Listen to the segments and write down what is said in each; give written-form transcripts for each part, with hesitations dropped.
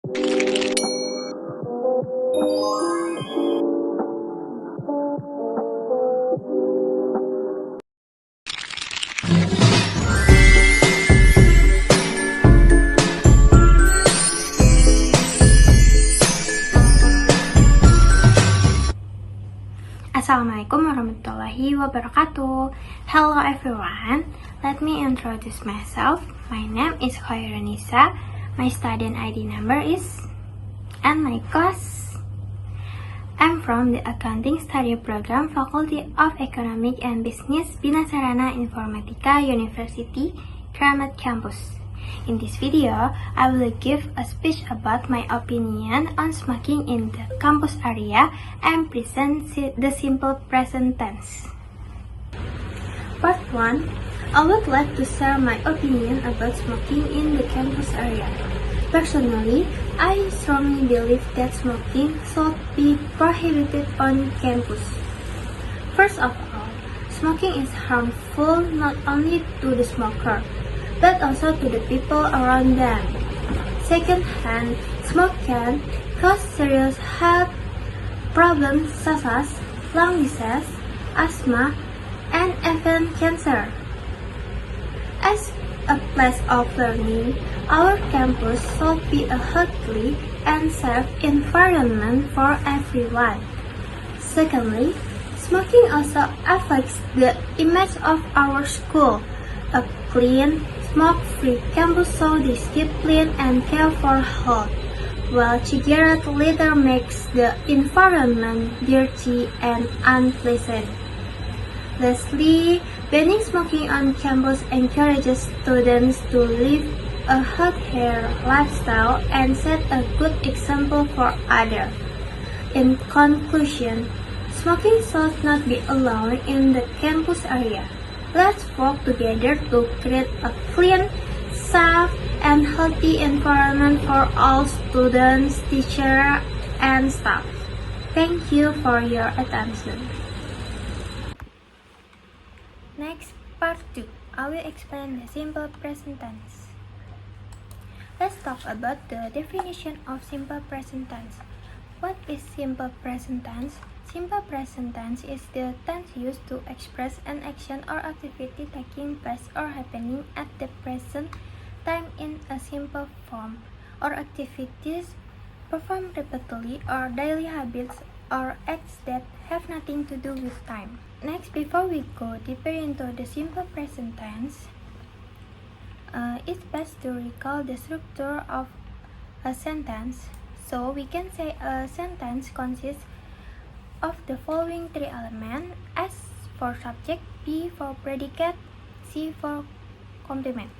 Assalamualaikum warahmatullahi wabarakatuh. Hello everyone, let me introduce myself. My name is Khairanisa. My student ID number is and my class. I'm from the Accounting Study Program, Faculty of Economic and Business, Bina Sarana Informatika University, Keramat Campus. In this video, I will give a speech about my opinion on smoking in the campus area and present the simple present tense. Part 1. I would like to share my opinion about smoking in the campus area. Personally, I strongly believe that smoking should be prohibited on campus. First of all, smoking is harmful not only to the smoker, but also to the people around them. Second-hand, smoke can cause serious health problems such as lung disease, asthma, and even cancer. As a place of learning, our campus should be a healthy and safe environment for everyone. Secondly, smoking also affects the image of our school. A clean, smoke-free campus shows discipline and care for health, while cigarette litter makes the environment dirty and unpleasant. Lastly, banning smoking on campus encourages students to live a healthier lifestyle and set a good example for others. In conclusion, smoking should not be allowed in the campus area. Let's work together to create a clean, safe, and healthy environment for all students, teachers, and staff. Thank you for your attention. Next, part 2. I will explain the simple present tense. Let's talk about the definition of simple present tense. What is simple present tense? Simple present tense is the tense used to express an action or activity taking place or happening at the present time in a simple form, or activities performed repeatedly, or daily habits or acts that have nothing to do with time. Next, before we go deeper into the simple present tense, it's best to recall the structure of a sentence. So we can say a sentence consists of the following three elements: S for subject, B for predicate, C for complement.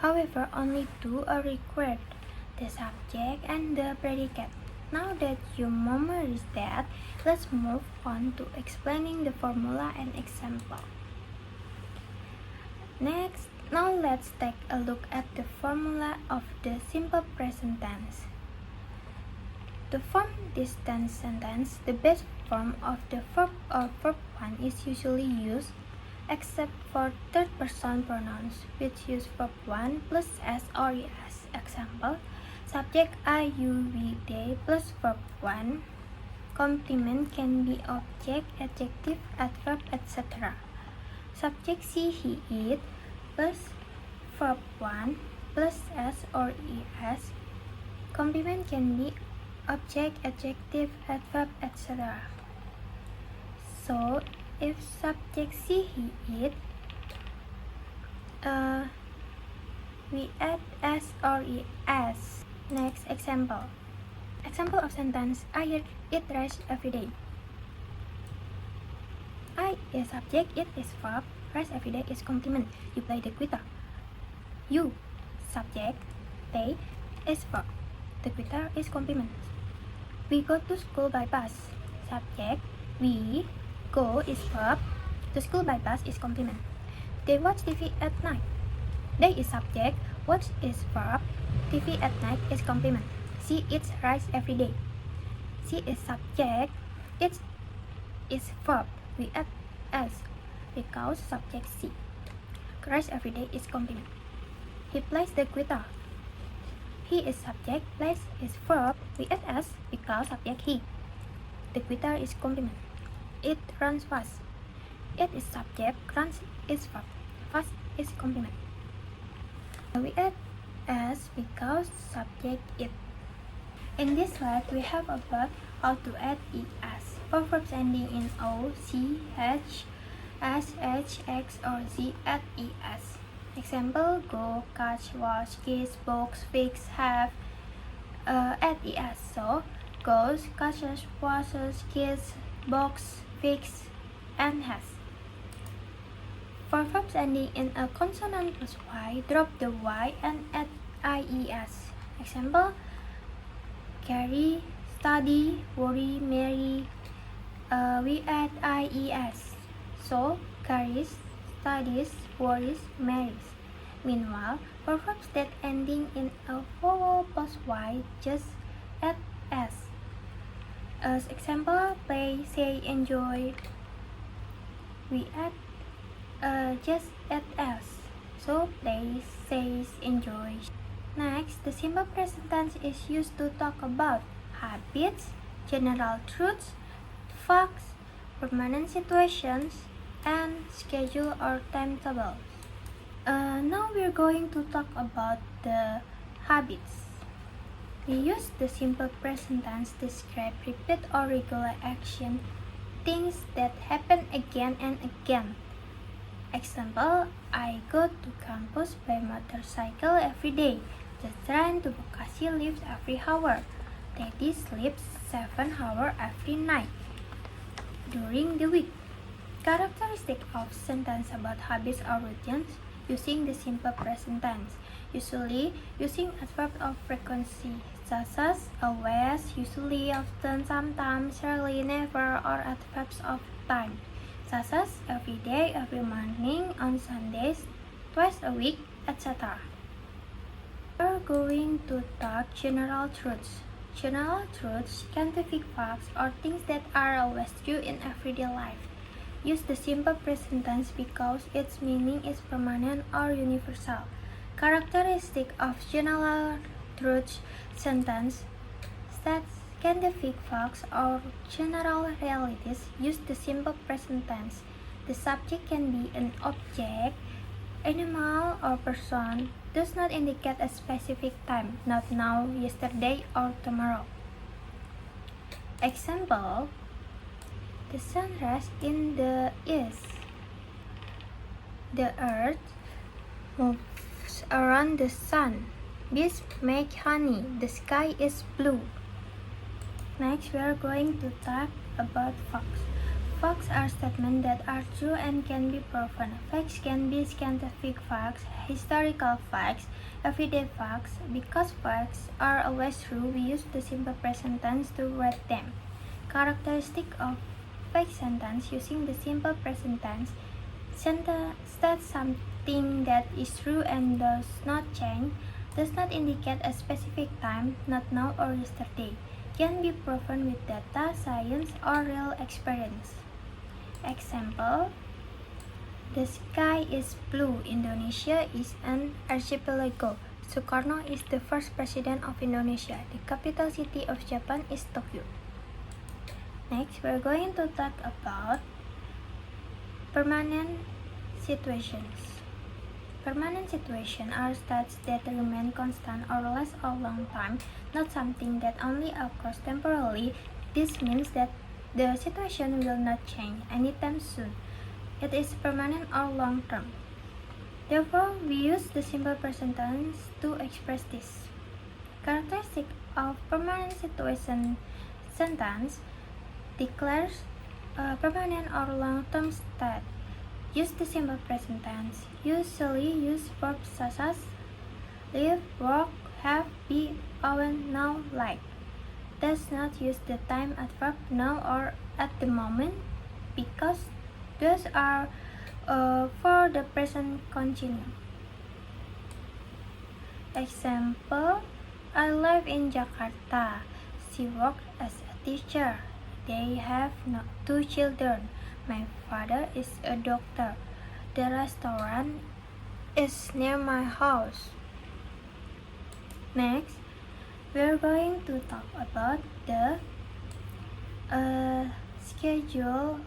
However, only two are required, the subject and the predicate. Now that you memorized that, let's move on to explaining the formula and example. Next, now let's take a look at the formula of the simple present tense. To form this tense sentence, the base form of the verb or verb 1 is usually used, except for third person pronouns, which use verb 1 plus s or es. Example, subject I, you, we, they plus verb 1. Complement can be object, adjective, adverb, etc. Subject she, he, it plus verb 1 plus s or es. Complement can be object, adjective, adverb, etc. So, if subject she, he, it, we add s or es. Next example. Example of sentence: I eat rice every day. I is subject, it is verb, rice every day is complement. You play the guitar. You, subject, they is verb. The guitar is complement. We go to school by bus. Subject, we, go is verb. To school by bus is complement. They watch TV at night. They is subject, watch is verb. TV at night is complement. She eats rice every day. She is subject, it is verb. We add s because subject she. Rice every day is complement. He plays the guitar. He is subject, plays is verb, we add s because subject he. The guitar is complement. It runs fast. It is subject, runs is verb, fast is complement. We add s because subject it. In this slide, we have about how to add es. For verbs ending in o, c, h, s, h, x, or z, add es. Example: go, catch, watch, kiss, box, fix, have, add es. So, goes, catches, watches, kiss, box, fix, and has. For verbs ending in a consonant plus y, drop the y and add ies. Example: carry, study, worry, marry, we add ies. So, carries, studies, worries, marries. Meanwhile, for verbs that ending in a vowel plus y, just add s. As example, play, say, enjoy, we add just add s. So, play, says, enjoy. Next, the simple present tense is used to talk about habits, general truths, facts, permanent situations, and schedule or timetables. Now we're going to talk about the habits. We use the simple present tense to describe repeat or regular action, things that happen again and again. Example: I go to campus by motorcycle every day. The train to Bekasi leaves every hour. Daddy sleeps 7 hours every night. During the week. Characteristic of sentence about habits or routines using the simple present tense. Usually using adverb of frequency such as always, usually, often, sometimes, rarely, never, or adverbs of time such as every day, every morning, on Sundays, twice a week, etc. We're going to talk general truths. General truths, scientific facts, or things that are always true in everyday life. Use the simple present tense because its meaning is permanent or universal. Characteristic of general truths sentence: states scientific facts or general realities. Use the simple present tense. The subject can be an object, animal, or person. Does not indicate a specific time, not now, yesterday, or tomorrow. Example: the sun rises in the east. The earth moves around the sun. Bees make honey. The sky is blue. Next, we are going to talk about facts. Facts are statements that are true and can be proven. Facts can be scientific facts, historical facts, everyday facts. Because facts are always true, we use the simple present tense to write them. Characteristic of fact sentence using the simple present tense: states something that is true and does not change, does not indicate a specific time, not now or yesterday, can be proven with data, science, or real experience. Example: the sky is blue. Indonesia is an archipelago. Sukarno is the first president of Indonesia. The capital city of Japan is Tokyo. Next, we're going to talk about permanent situations. Permanent situations are states that remain constant or last a long time, not something that only occurs temporarily. This means that the situation will not change anytime soon. It is permanent or long term. Therefore, we use the simple present tense to express this. Characteristic of permanent situation sentence: declares a permanent or long-term state. Use the simple present tense. Usually use verbs such as live, work, have, be, own, now, like. Does not use the time adverb now or at the moment because those are for the present continuous. Example: I live in Jakarta. She worked as a teacher. They have 2 children. My father is a doctor. The restaurant is near my house. Next, we're going to talk about the schedule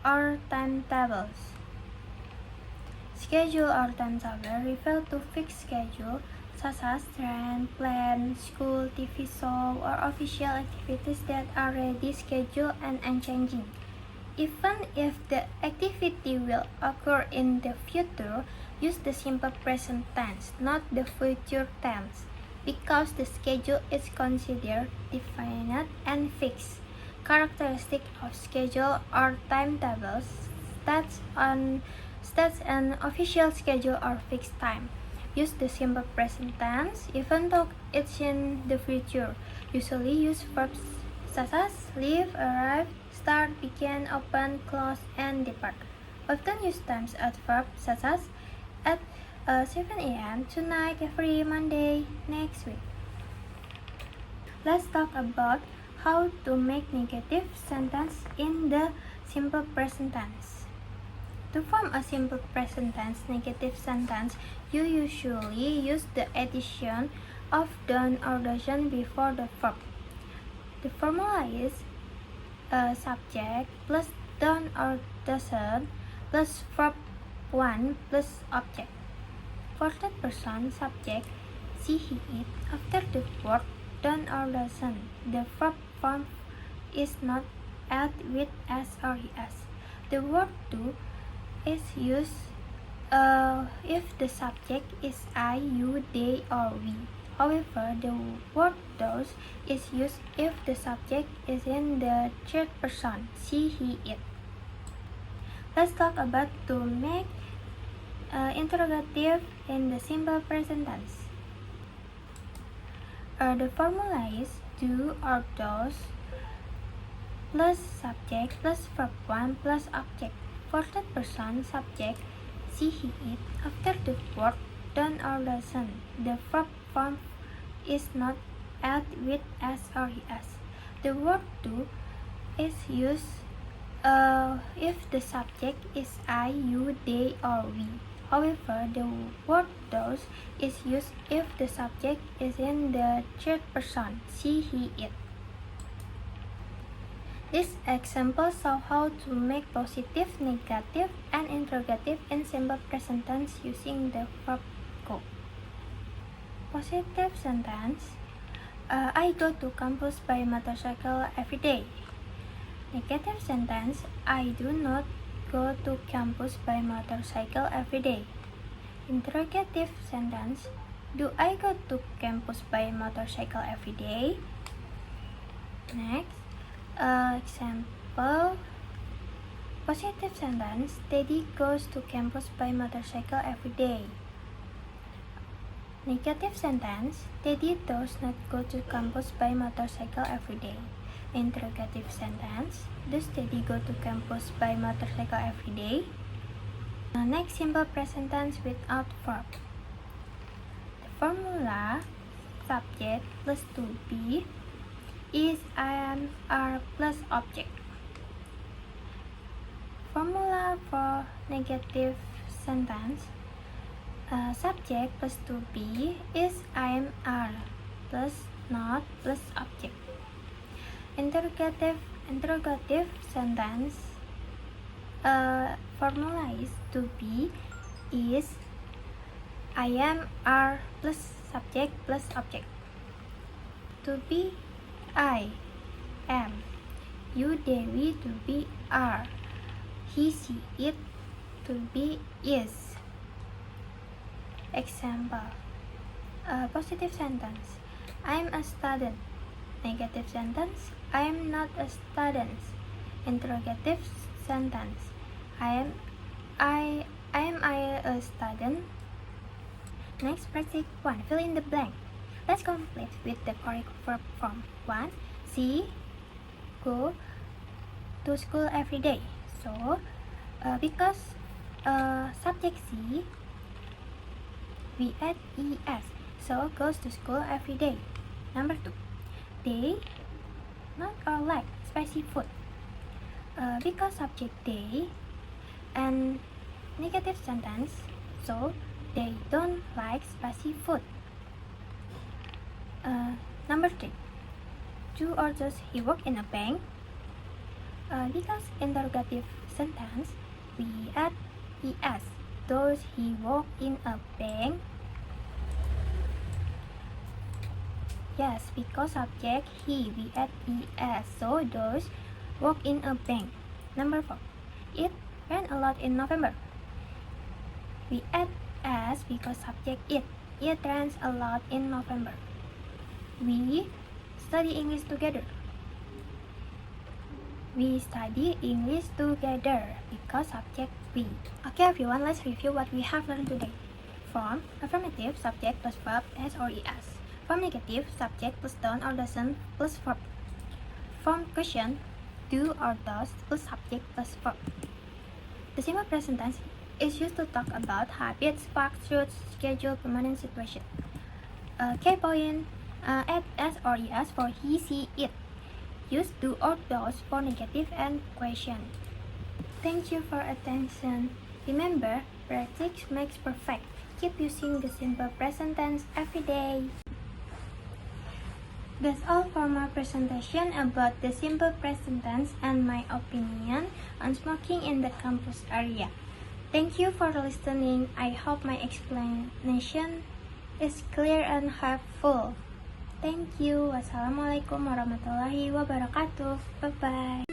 or timetables. Schedule or timetable refer to fixed schedule such as train, plan, school, TV show, or official activities that are already scheduled and unchanging. Even if the activity will occur in the future, use the simple present tense, not the future tense, because the schedule is considered definite and fixed. Characteristic of schedule or timetables stats an official schedule or fixed time. Use the simple present tense even though it's in the future. Usually use verbs such as leave, arrive, start, begin, open, close, and depart. Often use times adverb such as at 7 a.m. tonight, every Monday, next week. Let's talk about how to make negative sentence in the simple present tense. To form a simple present tense negative sentence, you usually use the addition of done or doesn't before the verb. The formula is subject plus done or doesn't plus verb 1 plus object. For that person, subject, she, he, it, after the word done or doesn't, the verb form is not add with s or es. The word do is used if the subject is I, you, they, or we. However, the word does is used if the subject is in the third person, she, he, it. Let's talk about to make interrogative in the simple present tense. The formula is do or does plus subject plus verb 1 plus object. For that person, subject, she, he, it, after the word done or doesn't, the verb form is not add with s or es. The word do is used if the subject is I, you, they, or we. However, the word does is used if the subject is in the third person, she, he, it. This example shows how to make positive, negative, and interrogative in simple present tense using the verb go. Positive sentence: I go to campus by motorcycle every day. Negative sentence: I do not go to campus by motorcycle every day. Interrogative sentence: do I go to campus by motorcycle every day? Next. Example: positive sentence, Teddy goes to campus by motorcycle every day. Negative sentence, Teddy does not go to campus by motorcycle every day. Interrogative sentence, does Teddy go to campus by motorcycle every day? Next, simple present tense without verb. The formula subject plus to be is am, are plus object. Formula for negative sentence: subject plus to be is am, are plus not plus object. Interrogative sentence formula is to be is I am, are plus subject plus object. To be I am, you, they, we, to be are, he, she, it, to be is. Example: positive sentence, I am a student. Negative sentence, I am not a student. Interrogative sentence, I am a student. Next, practice 1. Fill in the blank. Let's complete with the correct verb form. 1. She go to school every day. So, because subject she, we add es. So, goes to school every day. Number 2. They not or like spicy food. Because subject they and negative sentence, so they don't like spicy food. Number 3. Do or does he work in a bank? Because interrogative sentence, we add es. Does he work in a bank? Yes, because subject he, we add es. So does work in a bank. Number 4. It rained a lot in November. We add as because subject it. It rains a lot in November. We study English together. We study English together because subject we. Okay everyone, let's review what we have learned today. Form, affirmative, subject plus verb, s or es. Form negative, subject plus don't or doesn't plus verb. Form question, do or does plus subject plus verb. The simple present tense is used to talk about habits, facts, truths, schedule, permanent situation. Key point, add s or es for he, she, it. Use do or does for negative and question. Thank you for attention. Remember, practice makes perfect. Keep using the simple present tense every day. That's all for my presentation about the simple present tense and my opinion on smoking in the campus area. Thank you for listening. I hope my explanation is clear and helpful. Thank you. Wassalamualaikum warahmatullahi wabarakatuh. Bye-bye.